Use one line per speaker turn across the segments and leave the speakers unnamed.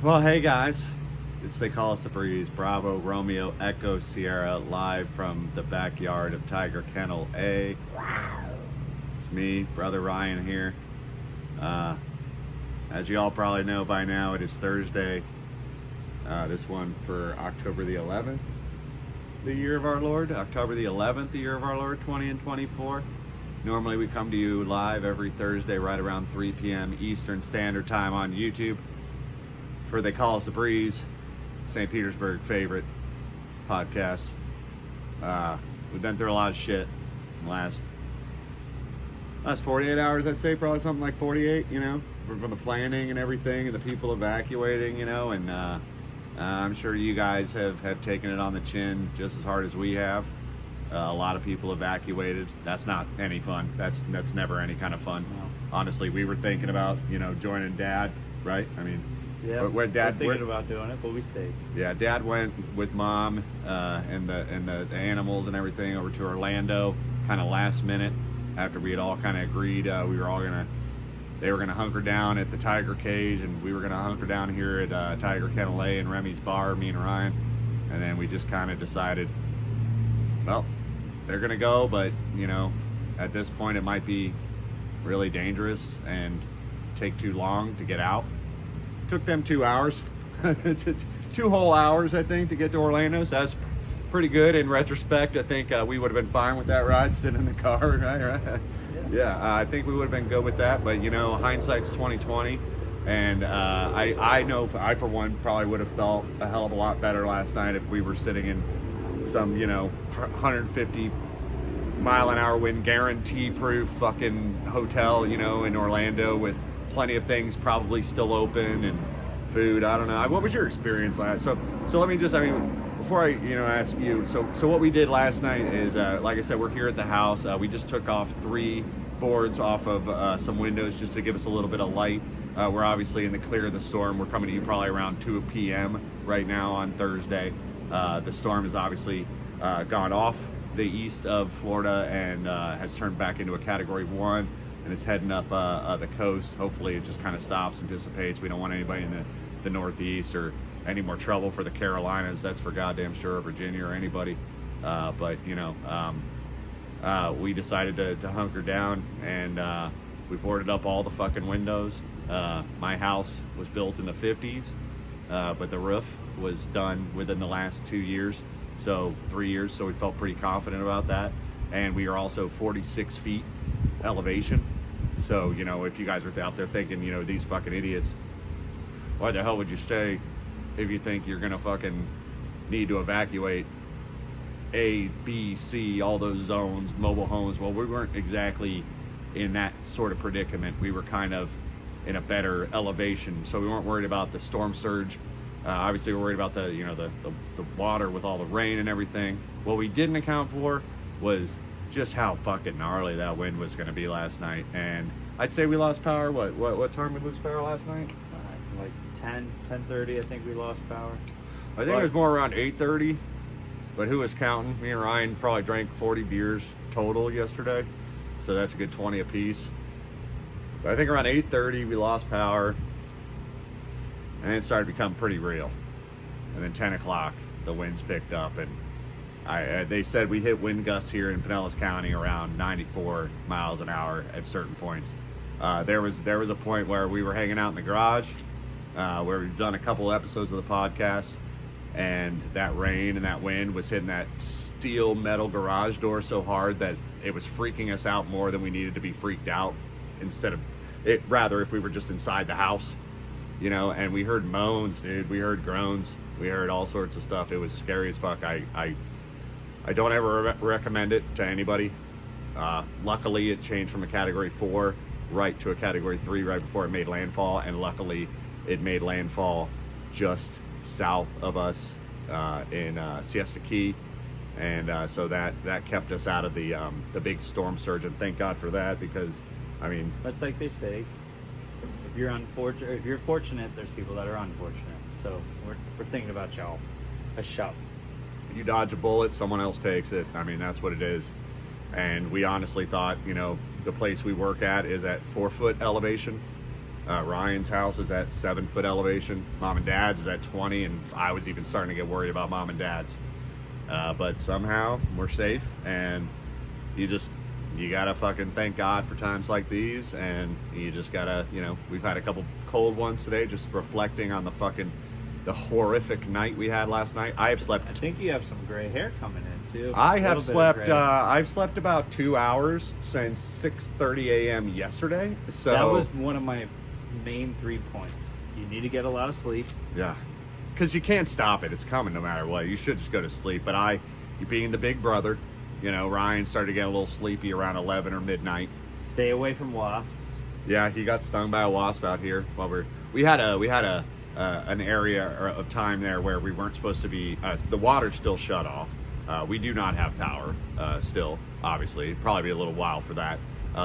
Well, hey guys, They Call Us the Breeze, Bravo, Romeo, Echo, Sierra, live from the backyard of Tiger Kennel A. It's me, Brother Ryan here. As you all probably know by now, it is Thursday. This one for October the 11th, the year of our Lord. October the 11th, the year of our Lord, 20 and 24. Normally we come to you live every Thursday right around 3 p.m. Eastern Standard Time on YouTube for They Call Us the Breeze, Saint Petersburg favorite podcast. We've been through a lot of shit in the last 48 hours, I'd say, probably something like 48, from the planning and everything and the people evacuating, and I'm sure you guys have taken it on the chin just as hard as we have. A lot of people evacuated. That's not any fun. That's never any kind of fun. No. Honestly, we were thinking about, joining Dad, right? I mean,
yeah, we're thinking about doing it, but we stayed.
Yeah, Dad went with Mom and the animals and everything over to Orlando, kind of last minute after we had all kind of agreed they were gonna hunker down at the Tiger Cage, and we were gonna hunker down here at Tiger Kennel A and Remy's bar, me and Ryan, and then we just kind of decided, well, they're gonna go, but at this point it might be really dangerous and take too long to get out. Took them 2 hours, 2 whole hours, I think, to get to Orlando. So that's pretty good in retrospect. I think we would have been fine with that ride, sitting in the car, right? Yeah, I think we would have been good with that. But hindsight's 2020, and I know I for one probably would have felt a hell of a lot better last night if we were sitting in some 150 mile an hour wind guarantee proof fucking hotel in Orlando with plenty of things probably still open and food. I don't know. What was your experience last? So let me just, before I ask you, so what we did last night is like I said, we're here at the house. We just took off 3 boards off of some windows just to give us a little bit of light. We're obviously in the clear of the storm. We're coming to you probably around 2 p.m. right now on Thursday. The storm has obviously gone off the east of Florida and has turned back into a Category 1 and it's heading up the coast. Hopefully it just kind of stops and dissipates. We don't want anybody in the Northeast or any more trouble for the Carolinas. That's for goddamn sure, Virginia or anybody. But we decided to hunker down, and we boarded up all the fucking windows. My house was built in the 50s, but the roof was done within the last 2 years, so 3 years, so we felt pretty confident about that. And we are also 46 feet elevation. So, if you guys are out there thinking, these fucking idiots, why the hell would you stay if you think you're gonna fucking need to evacuate A, B, C, all those zones, mobile homes? Well, we weren't exactly in that sort of predicament. We were kind of in a better elevation, so we weren't worried about the storm surge. Obviously, we're worried about the water with all the rain and everything. What we didn't account for was just how fucking gnarly that wind was going to be last night. And I'd say we lost power. What time did we lose power last night?
Like 10:30, I think we lost power.
I think it was more around 8:30. But who was counting? Me and Ryan probably drank 40 beers total yesterday, so that's a good 20 apiece. But I think around 8:30 we lost power, and it started to become pretty real. And then 10 o'clock the winds picked up, and they said we hit wind gusts here in Pinellas County around 94 miles an hour at certain points. There was a point where we were hanging out in the garage, where we've done a couple episodes of the podcast, and that rain and that wind was hitting that steel metal garage door so hard that it was freaking us out more than we needed to be freaked out. Rather if we were just inside the house, and we heard moans, dude. We heard groans. We heard all sorts of stuff. It was scary as fuck. I don't ever recommend it to anybody. Luckily, it changed from a Category 4 right to a Category 3 right before it made landfall, and luckily, it made landfall just south of us in Siesta Key, and so that kept us out of the big storm surge, and thank God for that, because
that's like they say. If you're fortunate, there's people that are unfortunate. So we're thinking about y'all. A shout.
You dodge a bullet, someone else takes it. That's what it is. And we honestly thought, the place we work at is at 4 foot elevation. Ryan's house is at 7-foot elevation. Mom and Dad's is at 20, and I was even starting to get worried about Mom and Dad's. But somehow we're safe, and you gotta fucking thank God for times like these, and you just gotta, we've had a couple cold ones today, just reflecting on the horrific night we had last night. I
think you have some gray hair coming in too.
I've slept about 2 hours since 6:30 a.m. yesterday. So
that was one of my main 3 points. You need to get a lot of sleep.
Yeah, because you can't stop it. It's coming no matter what. You should just go to sleep. But you being the big brother, Ryan started to get a little sleepy around 11 or midnight.
Stay away from wasps.
Yeah, he got stung by a wasp out here while we had an area of time there where we weren't supposed to be. The water's still shut off. We do not have power still. Obviously, it'd probably be a little while for that.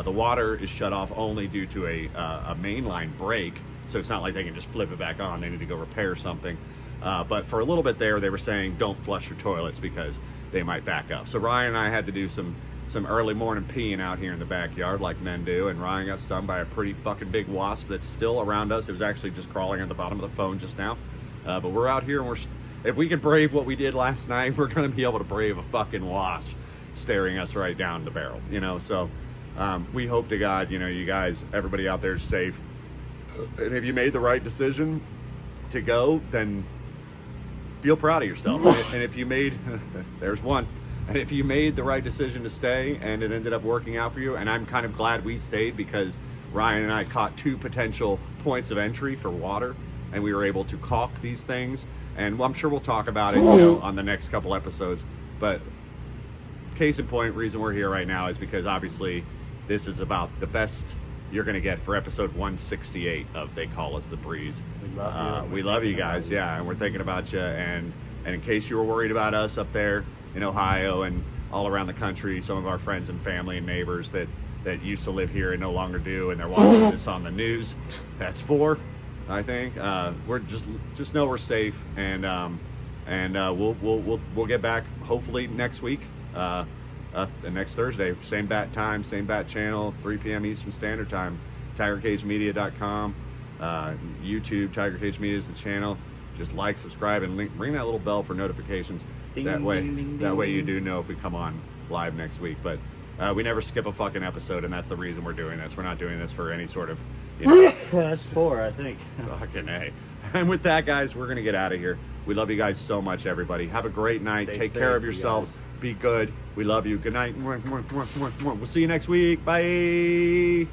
The water is shut off only due to a mainline break, so it's not like they can just flip it back on. They need to go repair something. But for a little bit there, they were saying don't flush your toilets because they might back up. So Ryan and I had to do some early morning peeing out here in the backyard like men do, and Ryan got stung by a pretty fucking big wasp that's still around us. It was actually just crawling on the bottom of the phone just now. But we're out here, and if we can brave what we did last night, we're going to be able to brave a fucking wasp staring us right down the barrel, So we hope to God, you guys, everybody out there is safe. And if you made the right decision to go, then feel proud of yourself. And if you made, there's one. And if you made the right decision to stay and it ended up working out for you, and I'm kind of glad we stayed because Ryan and I caught 2 potential points of entry for water, and we were able to caulk these things. And I'm sure we'll talk about it on the next couple episodes. But case in point, reason we're here right now is because obviously this is about the best you're going to get for episode 168 of They Call Us the Breeze. We love you guys, yeah, and we're thinking about you. And in case you were worried about us up there in Ohio and all around the country, some of our friends and family and neighbors that used to live here and no longer do, and they're watching this on the news. That's 4, I think. We're just know we're safe, and we'll get back hopefully next week, next Thursday, same bat time, same bat channel, 3 p.m. Eastern Standard Time. TigerCageMedia.com, YouTube. Tiger Cage Media is the channel. Just like, subscribe, and ring that little bell for notifications. That way you do know if we come on live next week. But we never skip a fucking episode, and that's the reason we're doing this. We're not doing this for any sort of,
That's 4, I think.
Fucking A. And with that, guys, we're gonna get out of here. We love you guys so much, everybody. Have a great night. Take care of yourselves. Be good. We love you. Good night. We'll see you next week. Bye.